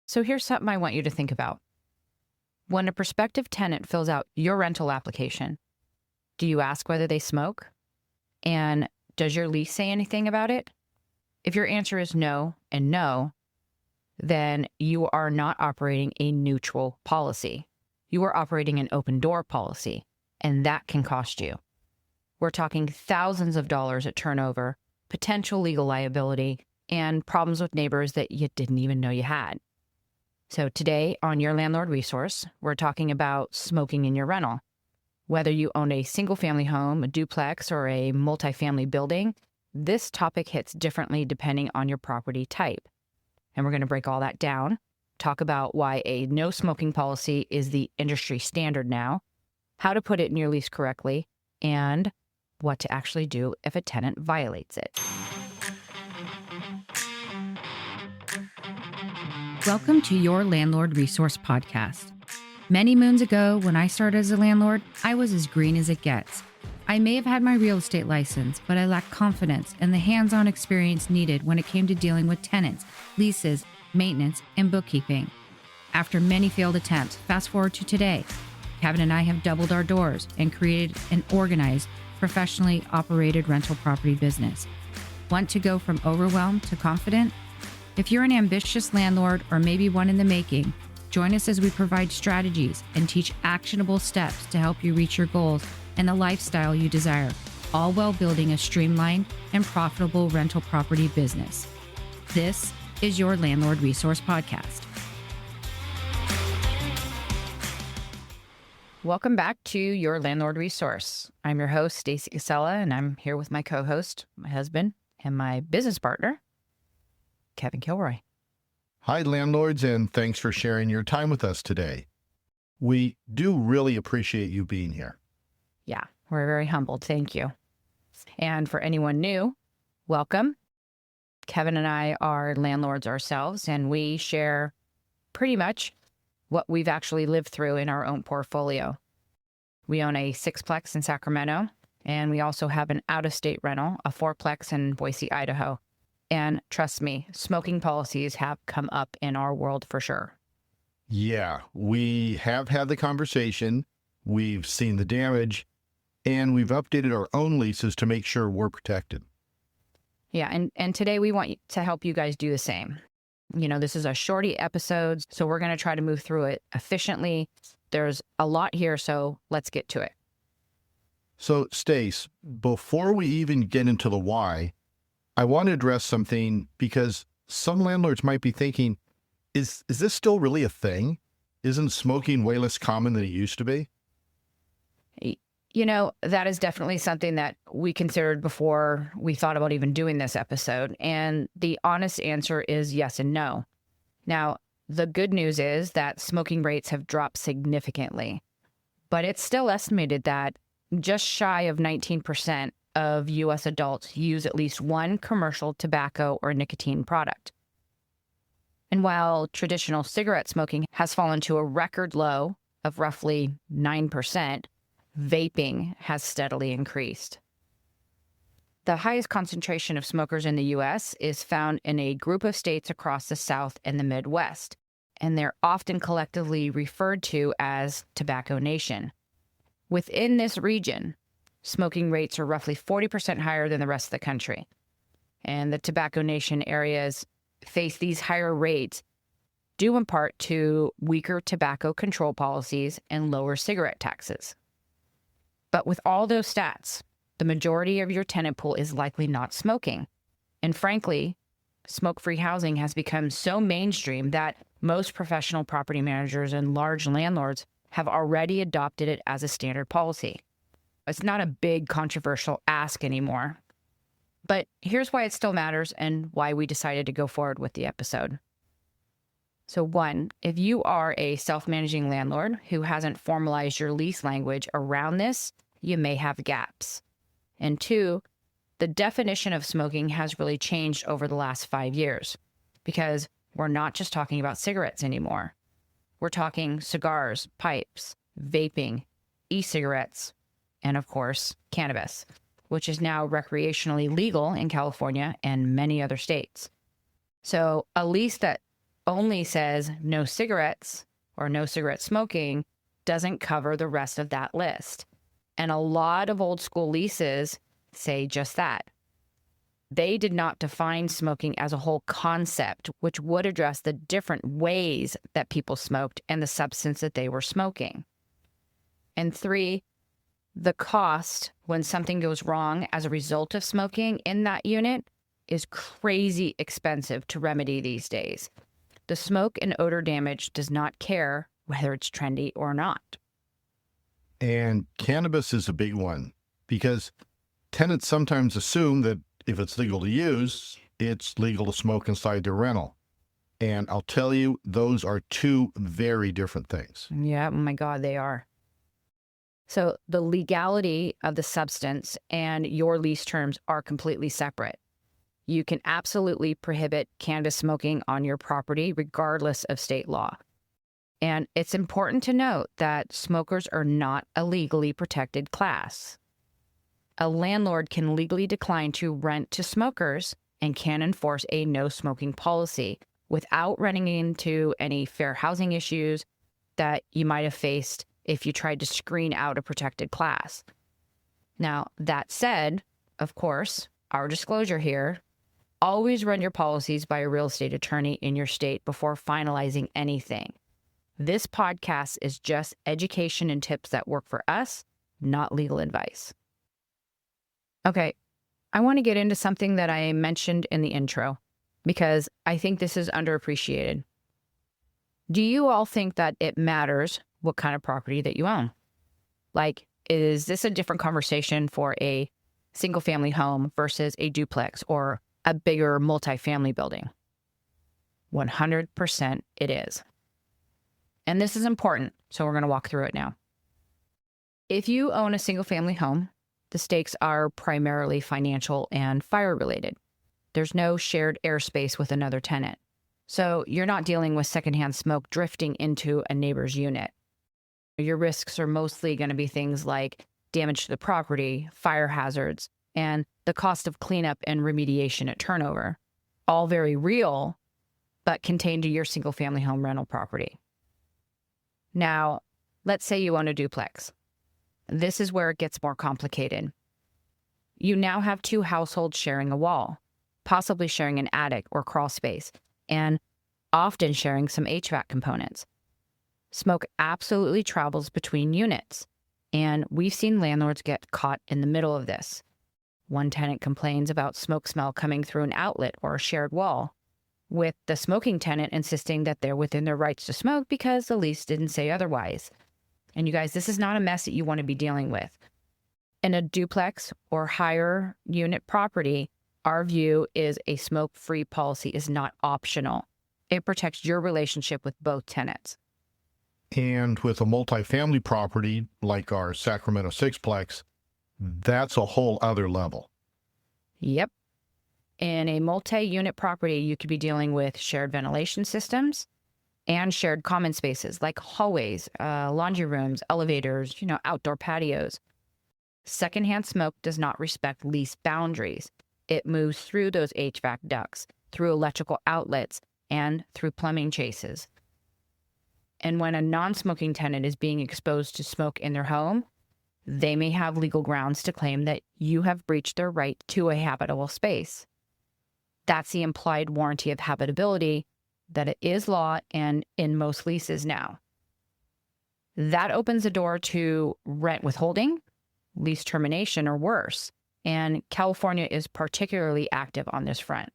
So here's something I want you to think about. When a prospective tenant fills out your rental application, do you ask whether they smoke? And does your lease say anything about it? If your answer is no and no, then you are not operating a neutral policy. You are operating an open door policy, and that can cost you. We're talking thousands of dollars at turnover, potential legal liability, and problems with neighbors that you didn't even know you had. So today on Your Landlord Resource, we're talking about smoking in your rental. Whether you own a single-family home, a duplex, or a multifamily building, this topic hits differently depending on your property type. And we're going to break all that down, talk about why a no smoking policy is the industry standard now, how to put it in your lease correctly, and what to actually do if a tenant violates it. Welcome to Your Landlord Resource podcast. Many moons ago, when I started as a landlord, I was as green as it gets. I may have had my real estate license, but I lacked confidence and the hands-on experience needed when it came to dealing with tenants, leases, maintenance, and bookkeeping. After many failed attempts, fast forward to today, Kevin and I have doubled our doors and created an organized, professionally operated rental property business. Want to go from overwhelmed to confident? If you're an ambitious landlord or maybe one in the making, join us as we provide strategies and teach actionable steps to help you reach your goals and the lifestyle you desire, all while building a streamlined and profitable rental property business. This is Your Landlord Resource podcast. Welcome back to Your Landlord Resource. I'm your host, Stacey Casella, and I'm here with my co-host, my husband, and my business partner, Kevin Kilroy. Hi, landlords, and thanks for sharing your time with us today. We do really appreciate you being here. Yeah, we're very humbled. Thank you. And for anyone new, welcome. Kevin and I are landlords ourselves, and we share pretty much what we've actually lived through in our own portfolio. We own a six-plex in Sacramento, and we also have an out-of-state rental, a four-plex in Boise, Idaho. And trust me, smoking policies have come up in our world for sure. Yeah, we have had the conversation, we've seen the damage, and we've updated our own leases to make sure we're protected. Yeah, and today we want to help you guys do the same. You know, this is a shorty episode, so we're going to try to move through it efficiently. There's a lot here, so let's get to it. So, Stace, before we even get into the why, I want to address something because some landlords might be thinking, is this still really a thing? Isn't smoking way less common than it used to be? You know, that is definitely something that we considered before we thought about even doing this episode. And the honest answer is yes and no. Now, the good news is that smoking rates have dropped significantly, but it's still estimated that just shy of 19% of U.S. adults use at least one commercial tobacco or nicotine product. And while traditional cigarette smoking has fallen to a record low of roughly 9%, vaping has steadily increased. The highest concentration of smokers in the U.S. is found in a group of states across the South and the Midwest, and they're often collectively referred to as Tobacco Nation. Within this region, smoking rates are roughly 40% higher than the rest of the country. And the Tobacco Nation areas face these higher rates due in part to weaker tobacco control policies and lower cigarette taxes. But with all those stats, the majority of your tenant pool is likely not smoking. And frankly, smoke-free housing has become so mainstream that most professional property managers and large landlords have already adopted it as a standard policy. It's not a big controversial ask anymore. But here's why it still matters and why we decided to go forward with the episode. So one, if you are a self-managing landlord who hasn't formalized your lease language around this, you may have gaps. And two, the definition of smoking has really changed over the last 5 years because we're not just talking about cigarettes anymore. We're talking cigars, pipes, vaping, e-cigarettes, and of course, cannabis, which is now recreationally legal in California and many other states. So a lease that only says no cigarettes or no cigarette smoking doesn't cover the rest of that list. And a lot of old school leases say just that. They did not define smoking as a whole concept, which would address the different ways that people smoked and the substance that they were smoking. And 3, the cost when something goes wrong as a result of smoking in that unit is crazy expensive to remedy these days. The smoke and odor damage does not care whether it's trendy or not. And cannabis is a big one because tenants sometimes assume that if it's legal to use, it's legal to smoke inside their rental. And I'll tell you, those are 2 very different things. Yeah, oh my God, they are. So the legality of the substance and your lease terms are completely separate. You can absolutely prohibit cannabis smoking on your property regardless of state law. And it's important to note that smokers are not a legally protected class. A landlord can legally decline to rent to smokers and can enforce a no smoking policy without running into any fair housing issues that you might have faced if you tried to screen out a protected class. Now, that said, of course, our disclosure here, always run your policies by a real estate attorney in your state before finalizing anything. This podcast is just education and tips that work for us, not legal advice. Okay, I want to get into something that I mentioned in the intro because I think this is underappreciated. Do you all think that it matters what kind of property that you own? Like, is this a different conversation for a single family home versus a duplex or a bigger multifamily building? 100% it is. And this is important, so we're going to walk through it now. If you own a single family home, the stakes are primarily financial and fire related. There's no shared airspace with another tenant. So you're not dealing with secondhand smoke drifting into a neighbor's unit. Your risks are mostly going to be things like damage to the property, fire hazards, and the cost of cleanup and remediation at turnover. All very real, but contained to your single family home rental property. Now, let's say you own a duplex. This is where it gets more complicated. You now have 2 households sharing a wall, possibly sharing an attic or crawl space, and often sharing some HVAC components. Smoke absolutely travels between units, and we've seen landlords get caught in the middle of this. One tenant complains about smoke smell coming through an outlet or a shared wall, with the smoking tenant insisting that they're within their rights to smoke because the lease didn't say otherwise. And you guys, this is not a mess that you want to be dealing with. In a duplex or higher unit property, our view is a smoke-free policy is not optional. It protects your relationship with both tenants. And with a multifamily property like our Sacramento six-plex, that's a whole other level. Yep. In a multi-unit property, you could be dealing with shared ventilation systems and shared common spaces like hallways, laundry rooms, elevators, outdoor patios. Secondhand smoke does not respect lease boundaries. It moves through those HVAC ducts, through electrical outlets, and through plumbing chases. And when a non-smoking tenant is being exposed to smoke in their home, they may have legal grounds to claim that you have breached their right to a habitable space. That's the implied warranty of habitability that it is law and in most leases now. That opens the door to rent withholding, lease termination, or worse. And California is particularly active on this front.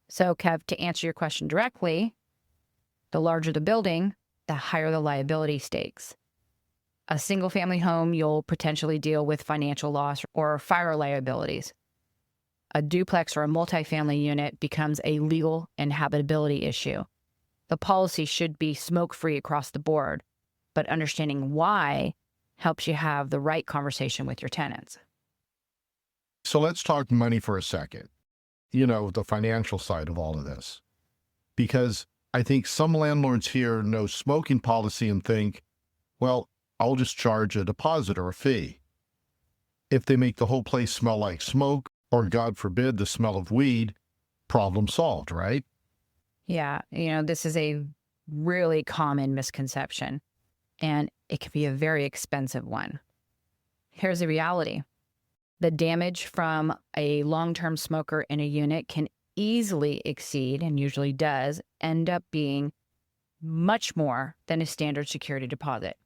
So, Kev, to answer your question directly, the larger the building, the higher the liability stakes. A single-family home, you'll potentially deal with financial loss or fire liabilities. A duplex or a multifamily unit becomes a legal and habitability issue. The policy should be smoke-free across the board, but understanding why helps you have the right conversation with your tenants. So let's talk money for a second. The financial side of all of this. Because I think some landlords hear no smoking policy and think, well, I'll just charge a deposit or a fee. If they make the whole place smell like smoke, or God forbid, the smell of weed, problem solved, right? Yeah. This is a really common misconception, and it can be a very expensive one. Here's the reality. The damage from a long-term smoker in a unit can easily exceed, and usually does, end up being much more than a standard security deposit.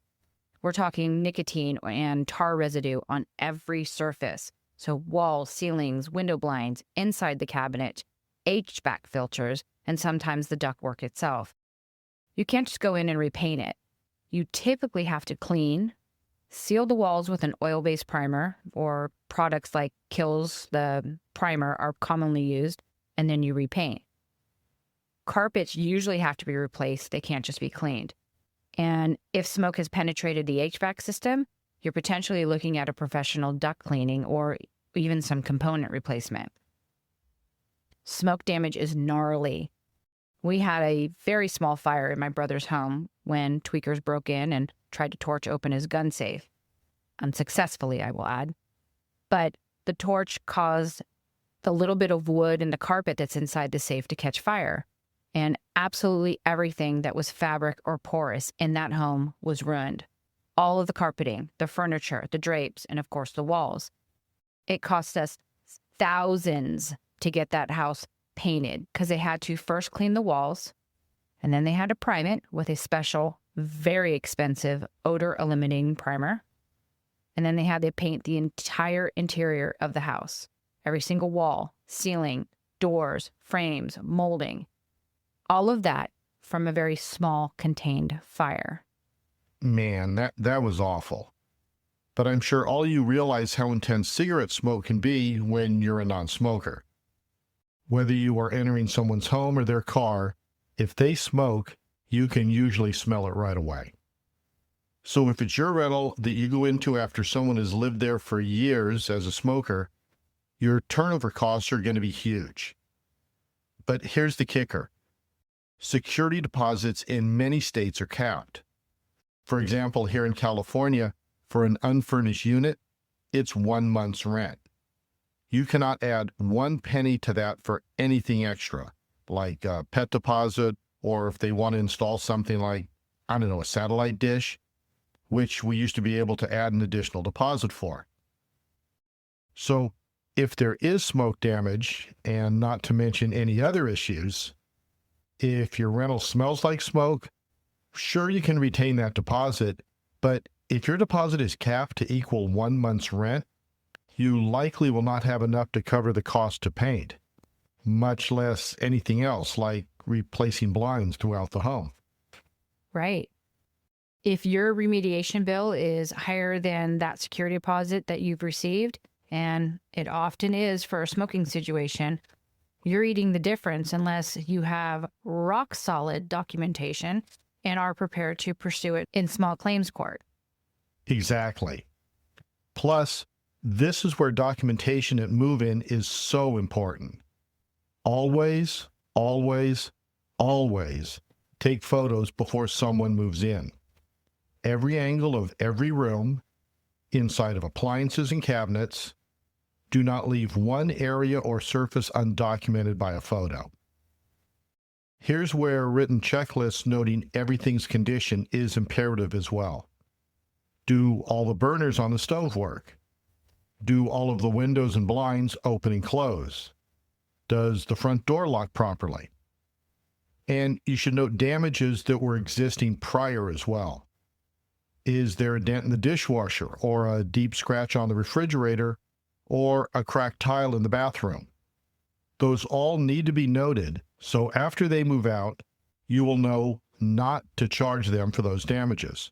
We're talking nicotine and tar residue on every surface. So walls, ceilings, window blinds, inside the cabinet, HVAC filters, and sometimes the ductwork itself. You can't just go in and repaint it. You typically have to clean, seal the walls with an oil-based primer, or products like Kills, the primer, are commonly used, and then you repaint. Carpets usually have to be replaced. They can't just be cleaned. And if smoke has penetrated the HVAC system, you're potentially looking at a professional duct cleaning or even some component replacement. Smoke damage is gnarly. We had a very small fire in my brother's home when tweakers broke in and tried to torch open his gun safe. Unsuccessfully, I will add. But the torch caused the little bit of wood and the carpet that's inside the safe to catch fire. And absolutely everything that was fabric or porous in that home was ruined. All of the carpeting, the furniture, the drapes, and of course the walls. It cost us thousands to get that house painted because they had to first clean the walls, and then they had to prime it with a special, very expensive odor eliminating primer. And then they had to paint the entire interior of the house. Every single wall, ceiling, doors, frames, molding. All of that from a very small, contained fire. Man, that was awful. But I'm sure all you realize how intense cigarette smoke can be when you're a non-smoker. Whether you are entering someone's home or their car, if they smoke, you can usually smell it right away. So if it's your rental that you go into after someone has lived there for years as a smoker, your turnover costs are going to be huge. But here's the kicker. Security deposits in many states are capped. For example, here in California, for an unfurnished unit, it's 1 month's rent. You cannot add 1 penny to that for anything extra, like a pet deposit, or if they want to install something like, I don't know, a satellite dish, which we used to be able to add an additional deposit for. So if there is smoke damage, and not to mention any other issues, if your rental smells like smoke, sure, you can retain that deposit, but if your deposit is capped to equal 1 month's rent, you likely will not have enough to cover the cost to paint, much less anything else like replacing blinds throughout the home. Right. If your remediation bill is higher than that security deposit that you've received, and it often is for a smoking situation, you're eating the difference unless you have rock solid documentation and are prepared to pursue it in small claims court. Exactly. Plus, this is where documentation at move-in is so important. Always, always, always take photos before someone moves in. Every angle of every room, inside of appliances and cabinets. Do not leave one area or surface undocumented by a photo. Here's where a written checklist noting everything's condition is imperative as well. Do all the burners on the stove work? Do all of the windows and blinds open and close? Does the front door lock properly? And you should note damages that were existing prior as well. Is there a dent in the dishwasher, or a deep scratch on the refrigerator, or a cracked tile in the bathroom? Those all need to be noted, so after they move out, you will know not to charge them for those damages.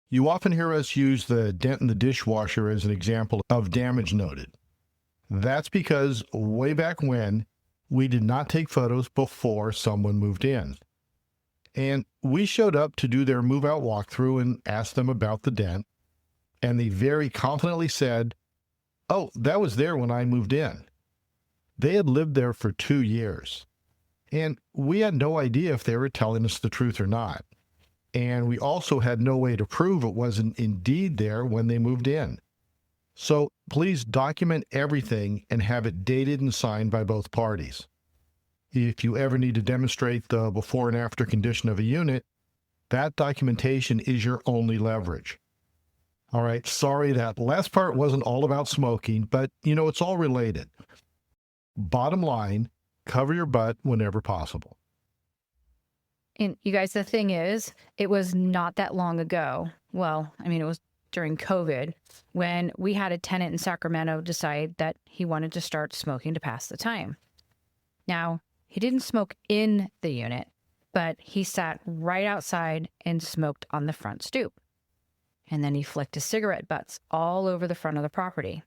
You often hear us use the dent in the dishwasher as an example of damage noted. That's because way back when, we did not take photos before someone moved in. And we showed up to do their move-out walkthrough and asked them about the dent, and they very confidently said, "Oh, that was there when I moved in." They had lived there for 2 years, and we had no idea if they were telling us the truth or not. And we also had no way to prove it wasn't indeed there when they moved in. So please document everything and have it dated and signed by both parties. If you ever need to demonstrate the before and after condition of a unit, that documentation is your only leverage. All right, sorry that last part wasn't all about smoking, but it's all related. Bottom line, cover your butt whenever possible. And you guys, the thing is, it was not that long ago. Well, it was during COVID when we had a tenant in Sacramento decide that he wanted to start smoking to pass the time. Now, he didn't smoke in the unit, but he sat right outside and smoked on the front stoop. And then he flicked his cigarette butts all over the front of the property.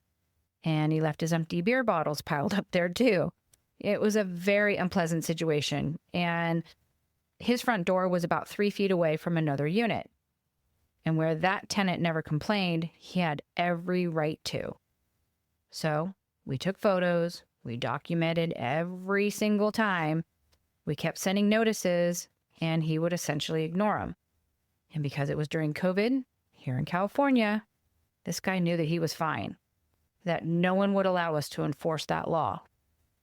And he left his empty beer bottles piled up there too. It was a very unpleasant situation. And his front door was about 3 feet away from another unit. And where that tenant never complained, he had every right to. So we took photos. We documented every single time. We kept sending notices, and he would essentially ignore them. And because it was during COVID, here in California, this guy knew that he was fine, that no one would allow us to enforce that law.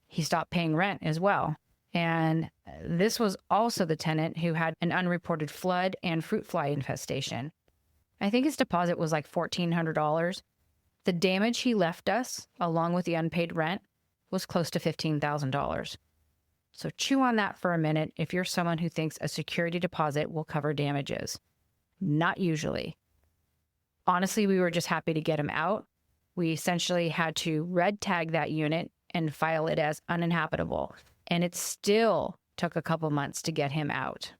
He stopped paying rent as well. And this was also the tenant who had an unreported flood and fruit fly infestation. I think his deposit was like $1,400. The damage he left us, along with the unpaid rent, was close to $15,000. So chew on that for a minute if you're someone who thinks a security deposit will cover damages. Not usually. Honestly, we were just happy to get him out. We essentially had to red tag that unit and file it as uninhabitable. And it still took a couple months to get him out.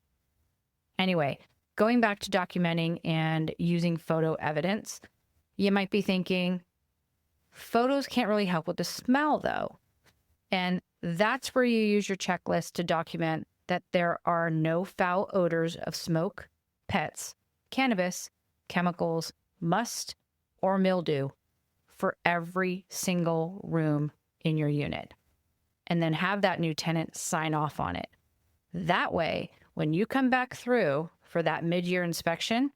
Anyway, going back to documenting and using photo evidence, you might be thinking, photos can't really help with the smell though. And that's where you use your checklist to document that there are no foul odors of smoke, pets, cannabis, chemicals, must, or mildew for every single room in your unit. And then have that new tenant sign off on it. That way, when you come back through for that mid-year inspection,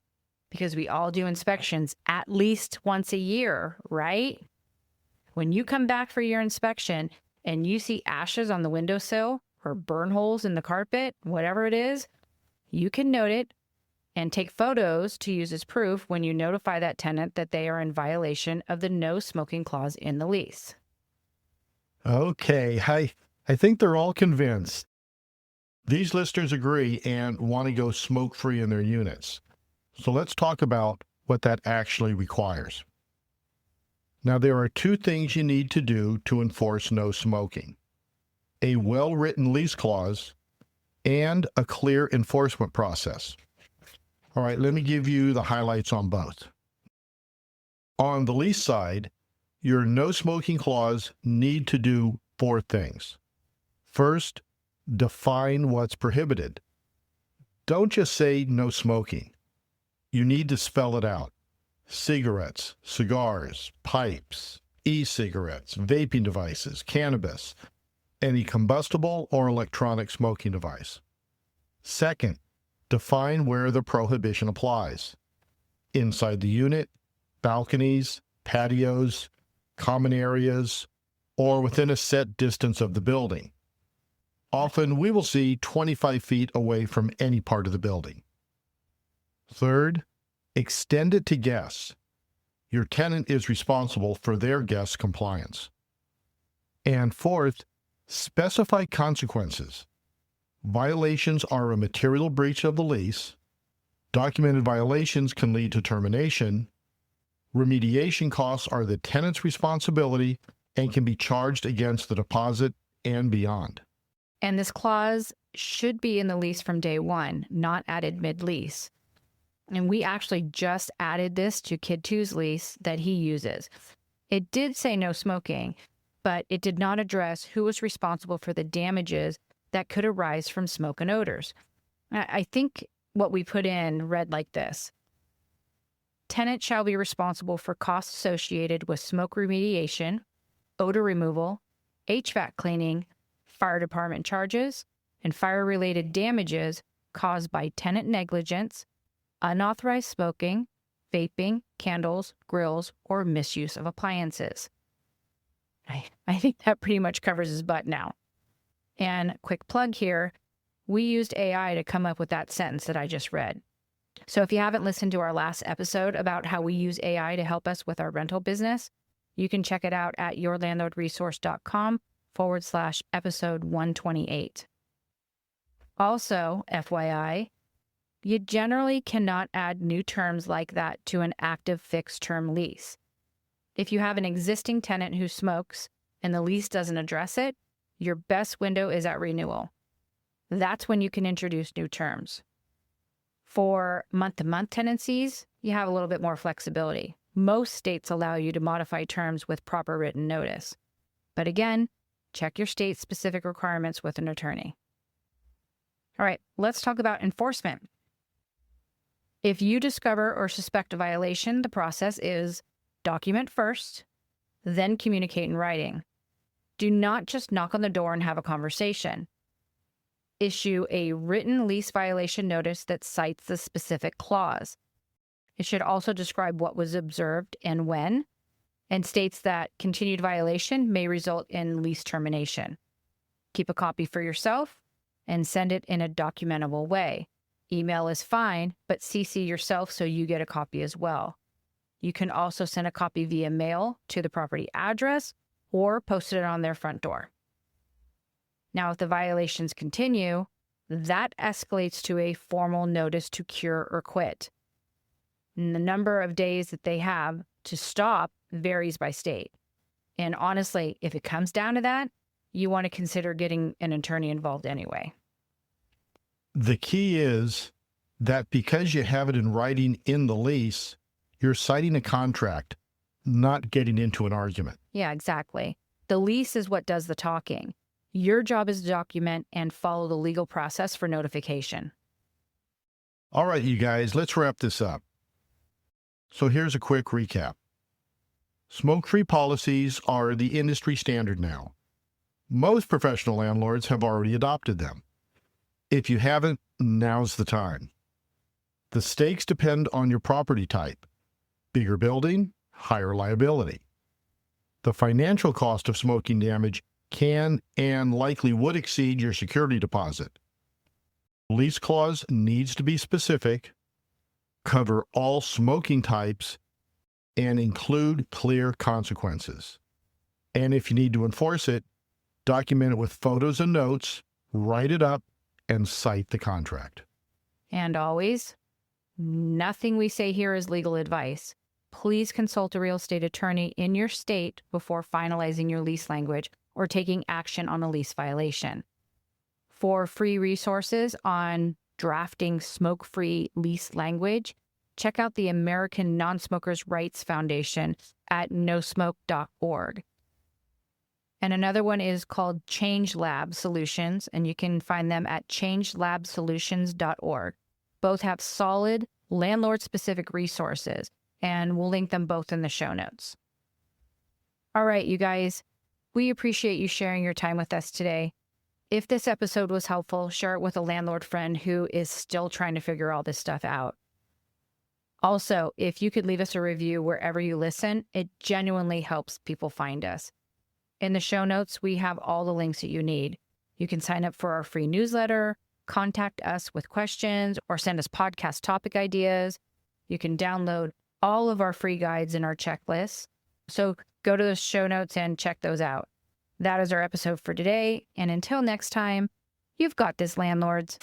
because we all do inspections at least once a year, right? When you come back for your inspection and you see ashes on the windowsill or burn holes in the carpet, whatever it is, you can note it and take photos to use as proof when you notify that tenant that they are in violation of the no smoking clause in the lease. Okay, I think they're all convinced. These listeners agree and want to go smoke-free in their units. So let's talk about what that actually requires. Now, there are two things you need to do to enforce no smoking: a well-written lease clause and a clear enforcement process. All right, let me give you the highlights on both. On the lease side, your no smoking clause need to do 4 things. First, define what's prohibited. Don't just say no smoking. You need to spell it out. Cigarettes, cigars, pipes, e-cigarettes, vaping devices, cannabis, any combustible or electronic smoking device. Second, define where the prohibition applies. Inside the unit, balconies, patios, common areas, or within a set distance of the building. Often we will see 25 feet away from any part of the building. Third, extend it to guests. Your tenant is responsible for their guests' compliance. And fourth, specify consequences. Violations are a material breach of the lease. Documented violations can lead to termination. Remediation costs are the tenant's responsibility and can be charged against the deposit and beyond. And this clause should be in the lease from day one, not added mid-lease. And we actually just added this to Kid 2's lease that he uses. It did say no smoking, but it did not address who was responsible for the damages that could arise from smoke and odors. I think what we put in read like this: tenant shall be responsible for costs associated with smoke remediation, odor removal, HVAC cleaning, fire department charges, and fire-related damages caused by tenant negligence, unauthorized smoking, vaping, candles, grills, or misuse of appliances. I think that pretty much covers his butt now. And quick plug here, we used AI to come up with that sentence that I just read. So if you haven't listened to our last episode about how we use AI to help us with our rental business, you can check it out at yourlandlordresource.com/episode 128. Also, FYI, you generally cannot add new terms like that to an active fixed-term lease. If you have an existing tenant who smokes and the lease doesn't address it, your best window is at renewal. That's when you can introduce new terms. For month-to-month tenancies, you have a little bit more flexibility. Most states allow you to modify terms with proper written notice. But again, check your state-specific requirements with an attorney. All right, let's talk about enforcement. If you discover or suspect a violation, the process is document first, then communicate in writing. Do not just knock on the door and have a conversation. Issue a written lease violation notice that cites the specific clause. It should also describe what was observed and when, and states that continued violation may result in lease termination. Keep a copy for yourself and send it in a documentable way. Email is fine, but CC yourself so you get a copy as well. You can also send a copy via mail to the property address or post it on their front door. Now, if the violations continue, that escalates to a formal notice to cure or quit. And the number of days that they have to stop varies by state. And honestly, if it comes down to that, you want to consider getting an attorney involved anyway. The key is that because you have it in writing in the lease, you're citing a contract, not getting into an argument. Yeah, exactly. The lease is what does the talking. Your job is to document and follow the legal process for notification. All right, you guys, let's wrap this up. So here's a quick recap. Smoke-free policies are the industry standard now. Most professional landlords have already adopted them. If you haven't, now's the time. The stakes depend on your property type. Bigger building, higher liability. The financial cost of smoking damage can and likely would exceed your security deposit. Lease clause needs to be specific, cover all smoking types, and include clear consequences. And if you need to enforce it, document it with photos and notes, write it up, and cite the contract. And always, nothing we say here is legal advice. Please consult a real estate attorney in your state before finalizing your lease language or taking action on a lease violation. For free resources on drafting smoke-free lease language, check out the American Non-Smokers' Rights Foundation at nosmoke.org. And another one is called Change Lab Solutions, and you can find them at changelabsolutions.org. Both have solid landlord-specific resources, and we'll link them both in the show notes. All right, you guys, we appreciate you sharing your time with us today. If this episode was helpful, share it with a landlord friend who is still trying to figure all this stuff out. Also, if you could leave us a review wherever you listen, it genuinely helps people find us. In the show notes, we have all the links that you need. You can sign up for our free newsletter, contact us with questions, or send us podcast topic ideas. You can download all of our free guides and our checklists. So go to the show notes and check those out. That is our episode for today. And until next time, you've got this, landlords.